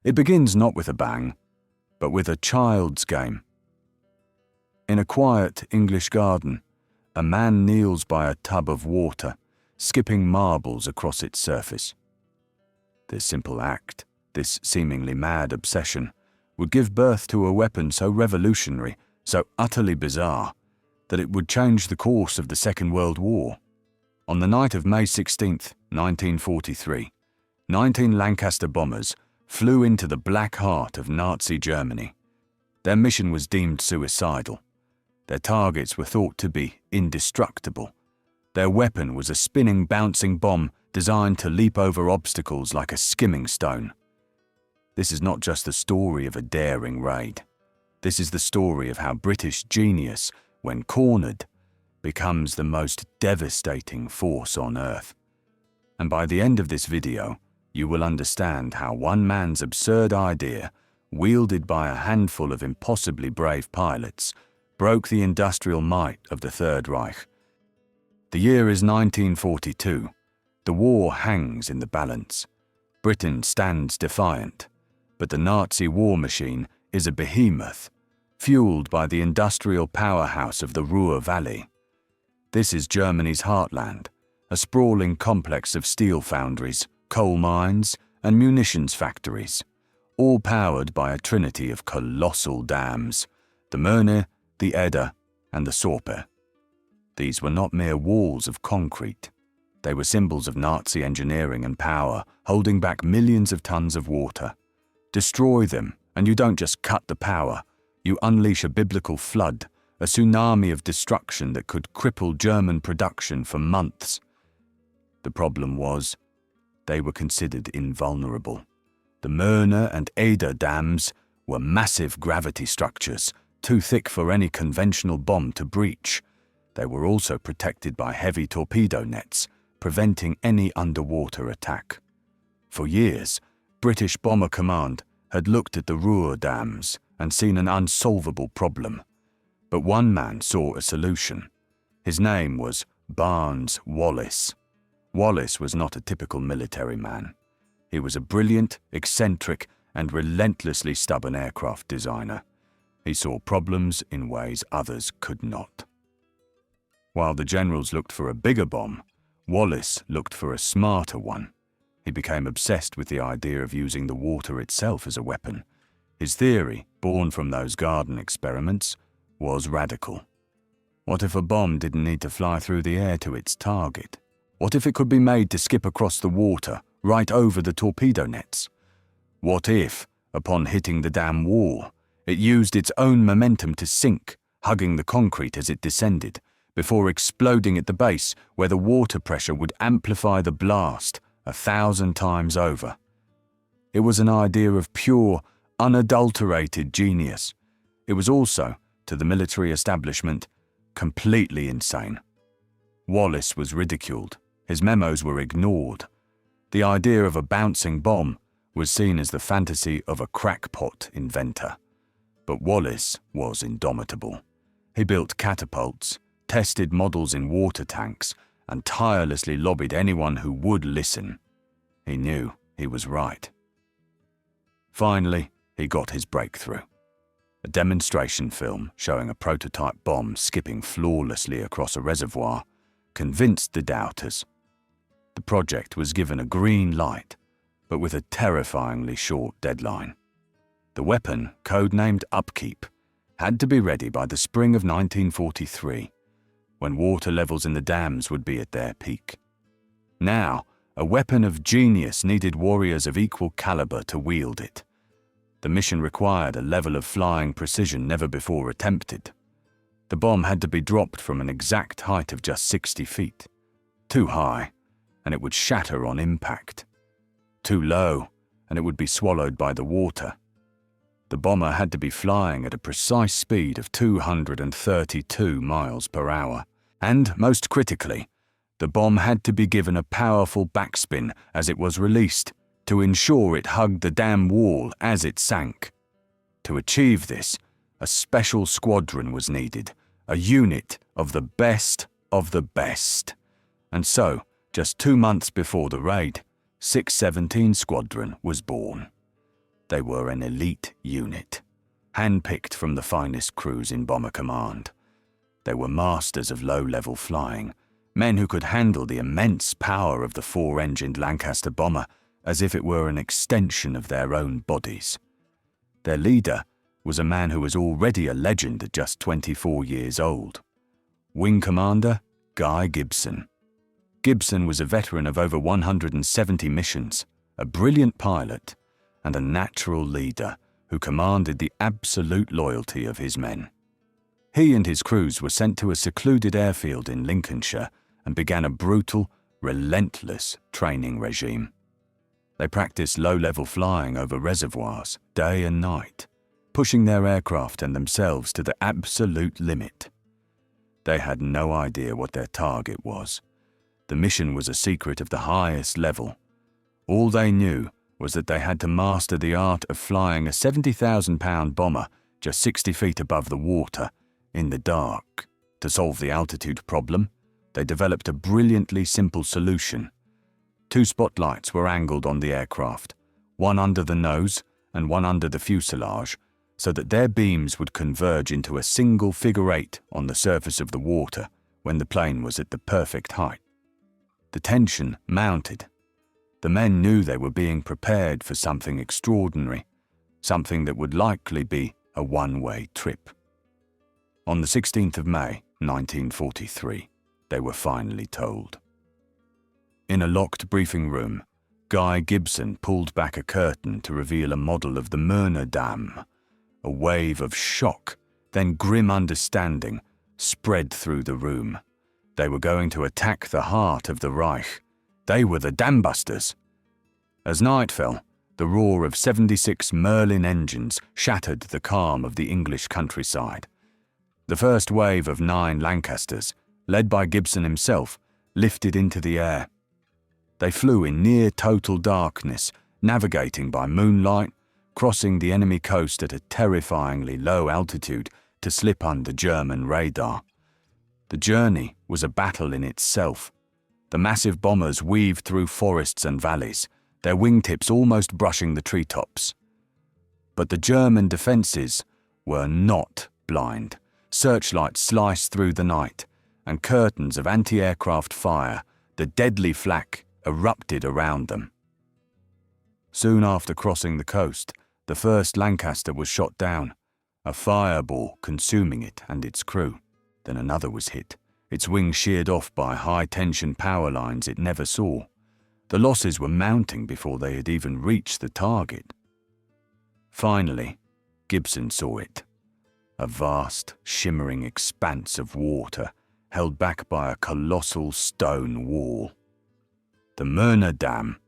It begins not with a bang, but with a child's game. In a quiet English garden, a man kneels by a tub of water, skipping marbles across its surface. This simple act, this seemingly mad obsession, would give birth to a weapon so revolutionary, so utterly bizarre, that it would change the course of the Second World War. On the night of May 16, 1943, 19 Lancaster bombers flew into the black heart of Nazi Germany. Their mission was deemed suicidal. Their targets were thought to be indestructible. Their weapon was a spinning, bouncing bomb designed to leap over obstacles like a skimming stone. This is not just the story of a daring raid. This is the story of how British genius, when cornered, becomes the most devastating force on Earth. And by the end of this video, you will understand how one man's absurd idea, wielded by a handful of impossibly brave pilots, broke the industrial might of the Third Reich. The year is 1942. The war hangs in the balance. Britain stands defiant, but the Nazi war machine is a behemoth, fueled by the industrial powerhouse of the Ruhr Valley. This is Germany's heartland, a sprawling complex of steel foundries, coal mines, and munitions factories, all powered by a trinity of colossal dams, the Möhne, the Eder, and the Sorpe. These were not mere walls of concrete. They were symbols of Nazi engineering and power, holding back millions of tons of water. Destroy them, and you don't just cut the power, you unleash a biblical flood, a tsunami of destruction that could cripple German production for months. The problem was, they were considered invulnerable. The Möhne and Eder dams were massive gravity structures, too thick for any conventional bomb to breach. They were also protected by heavy torpedo nets, preventing any underwater attack. For years, British Bomber Command had looked at the Ruhr dams and seen an unsolvable problem. But one man saw a solution. His name was Barnes Wallis. Wallis was not a typical military man. He was a brilliant, eccentric, and relentlessly stubborn aircraft designer. He saw problems in ways others could not. While the generals looked for a bigger bomb, Wallis looked for a smarter one. He became obsessed with the idea of using the water itself as a weapon. His theory, born from those garden experiments, was radical. What if a bomb didn't need to fly through the air to its target? What if it could be made to skip across the water, right over the torpedo nets? What if, upon hitting the dam wall, it used its own momentum to sink, hugging the concrete as it descended, before exploding at the base where the water pressure would amplify the blast 1,000 times over? It was an idea of pure, unadulterated genius. It was also, to the military establishment, completely insane. Wallis was ridiculed. His memos were ignored. The idea of a bouncing bomb was seen as the fantasy of a crackpot inventor. But Wallis was indomitable. He built catapults, tested models in water tanks, and tirelessly lobbied anyone who would listen. He knew he was right. Finally, he got his breakthrough. A demonstration film showing a prototype bomb skipping flawlessly across a reservoir convinced the doubters. The project was given a green light, but with a terrifyingly short deadline. The weapon, codenamed Upkeep, had to be ready by the spring of 1943, when water levels in the dams would be at their peak. Now, a weapon of genius needed warriors of equal caliber to wield it. The mission required a level of flying precision never before attempted. The bomb had to be dropped from an exact height of just 60 feet. Too high, and it would shatter on impact. Too low, and it would be swallowed by the water. The bomber had to be flying at a precise speed of 232 miles per hour. And, most critically, the bomb had to be given a powerful backspin as it was released, to ensure it hugged the dam wall as it sank. To achieve this, a special squadron was needed, a unit of the best of the best. And so, just 2 months before the raid, 617 Squadron was born. They were an elite unit, handpicked from the finest crews in Bomber Command. They were masters of low-level flying, men who could handle the immense power of the four-engined Lancaster bomber as if it were an extension of their own bodies. Their leader was a man who was already a legend at just 24 years old. Wing Commander Guy Gibson. Gibson was a veteran of over 170 missions, a brilliant pilot, and a natural leader who commanded the absolute loyalty of his men. He and his crews were sent to a secluded airfield in Lincolnshire and began a brutal, relentless training regime. They practiced low-level flying over reservoirs, day and night, pushing their aircraft and themselves to the absolute limit. They had no idea what their target was. The mission was a secret of the highest level. All they knew was that they had to master the art of flying a 70,000-pound bomber just 60 feet above the water, in the dark. To solve the altitude problem, they developed a brilliantly simple solution. 2 spotlights were angled on the aircraft, one under the nose and one under the fuselage, so that their beams would converge into a single figure 8 on the surface of the water when the plane was at the perfect height. The tension mounted. The men knew they were being prepared for something extraordinary, something that would likely be a one-way trip. On the 16th of May, 1943, they were finally told. In a locked briefing room, Guy Gibson pulled back a curtain to reveal a model of the Murner Dam. A wave of shock, then grim understanding, spread through the room. They were going to attack the heart of the Reich. They were the Dambusters. As night fell, the roar of 76 Merlin engines shattered the calm of the English countryside. The first wave of 9 Lancasters, led by Gibson himself, lifted into the air. They flew in near total darkness, navigating by moonlight, crossing the enemy coast at a terrifyingly low altitude to slip under German radar. The journey was a battle in itself. The massive bombers weaved through forests and valleys, their wingtips almost brushing the treetops. But the German defences were not blind. Searchlights sliced through the night, and curtains of anti-aircraft fire, the deadly flak, erupted around them. Soon after crossing the coast, the first Lancaster was shot down, a fireball consuming it and its crew. Then another was hit, its wings sheared off by high-tension power lines it never saw. The losses were mounting before they had even reached the target. Finally, Gibson saw it. A vast, shimmering expanse of water held back by a colossal stone wall. The Murner Dam.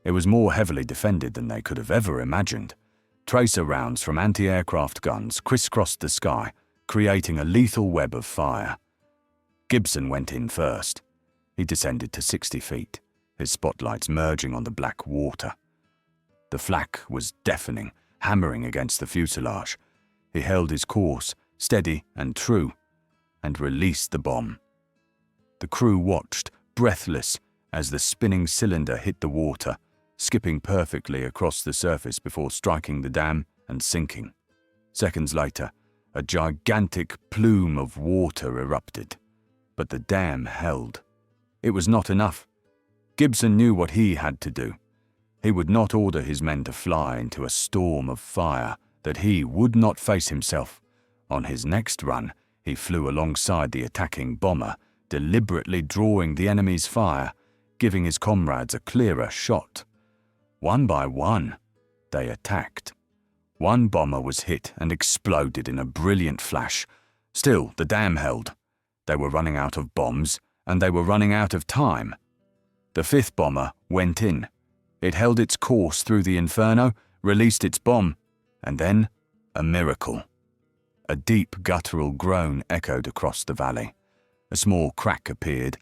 It was more heavily defended than they could have ever imagined. Tracer rounds from anti-aircraft guns crisscrossed the sky, creating a lethal web of fire. Gibson went in first. He descended to 60 feet, his spotlights merging on the black water. The flak was deafening, hammering against the fuselage. He held his course, steady and true, and released the bomb. The crew watched, breathless, as the spinning cylinder hit the water, skipping perfectly across the surface before striking the dam and sinking. Seconds later, a gigantic plume of water erupted, but the dam held. It was not enough. Gibson knew what he had to do. He would not order his men to fly into a storm of fire that he would not face himself. On his next run, he flew alongside the attacking bomber, deliberately drawing the enemy's fire, giving his comrades a clearer shot. One by one, they attacked. One bomber was hit and exploded in a brilliant flash. Still, the dam held. They were running out of bombs, and they were running out of time. The 5th bomber went in. It held its course through the inferno, released its bomb, and then a miracle. A deep guttural groan echoed across the valley. A small crack appeared,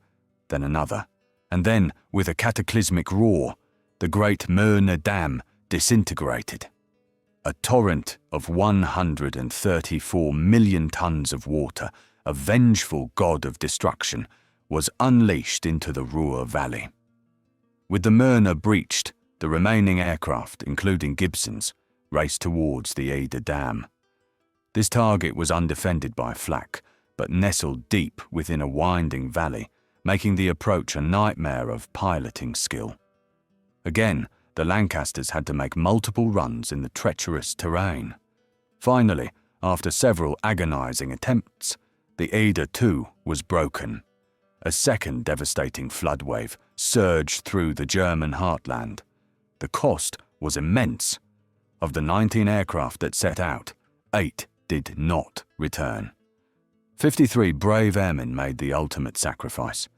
then another, and then, with a cataclysmic roar, the great Murner Dam disintegrated. A torrent of 134 million tons of water, a vengeful god of destruction, was unleashed into the Ruhr Valley. With the Murner breached, the remaining aircraft, including Gibson's, raced towards the Eder Dam. This target was undefended by flak, but nestled deep within a winding valley, making the approach a nightmare of piloting skill. Again, the Lancasters had to make multiple runs in the treacherous terrain. Finally, after several agonizing attempts, the Eder too was broken. A second devastating flood wave surged through the German heartland. The cost was immense. Of the 19 aircraft that set out, 8 did not return. 53 brave airmen made the ultimate sacrifice,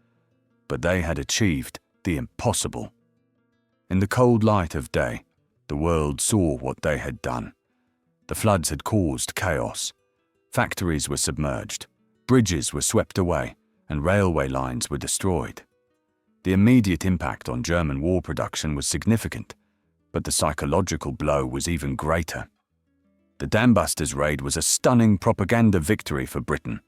but they had achieved the impossible. In the cold light of day, the world saw what they had done. The floods had caused chaos. Factories were submerged, bridges were swept away, and railway lines were destroyed. The immediate impact on German war production was significant, but the psychological blow was even greater. The Dambusters raid was a stunning propaganda victory for Britain.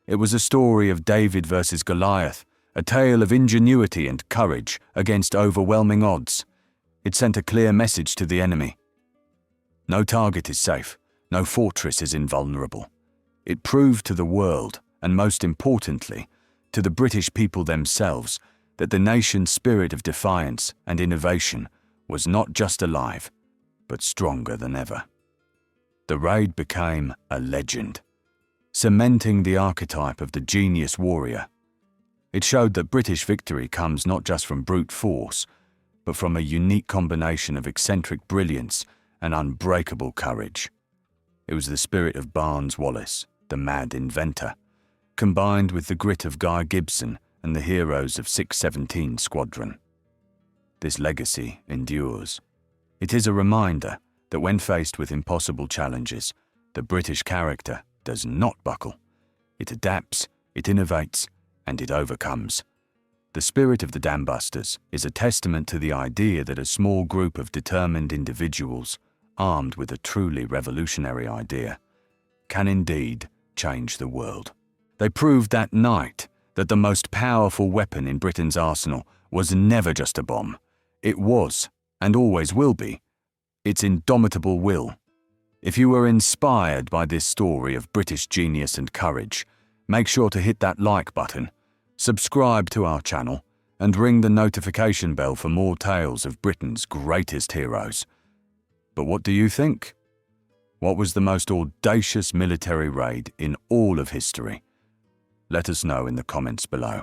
It was a story of David versus Goliath, a tale of ingenuity and courage against overwhelming odds. It sent a clear message to the enemy. No target is safe, no fortress is invulnerable. It proved to the world, and most importantly, to the British people themselves, that the nation's spirit of defiance and innovation was not just alive, but stronger than ever. The raid became a legend, cementing the archetype of the genius warrior. It showed that British victory comes not just from brute force, but from a unique combination of eccentric brilliance and unbreakable courage. It was the spirit of Barnes Wallis, the mad inventor, combined with the grit of Guy Gibson and the heroes of 617 Squadron. This legacy endures. It is a reminder that when faced with impossible challenges, the British character does not buckle. It adapts, it innovates, and it overcomes. The spirit of the Dambusters is a testament to the idea that a small group of determined individuals, armed with a truly revolutionary idea, can indeed change the world. They proved that night that the most powerful weapon in Britain's arsenal was never just a bomb. It was, and always will be, its indomitable will. If you were inspired by this story of British genius and courage, make sure to hit that like button, subscribe to our channel, and ring the notification bell for more tales of Britain's greatest heroes. But what do you think? What was the most audacious military raid in all of history? Let us know in the comments below.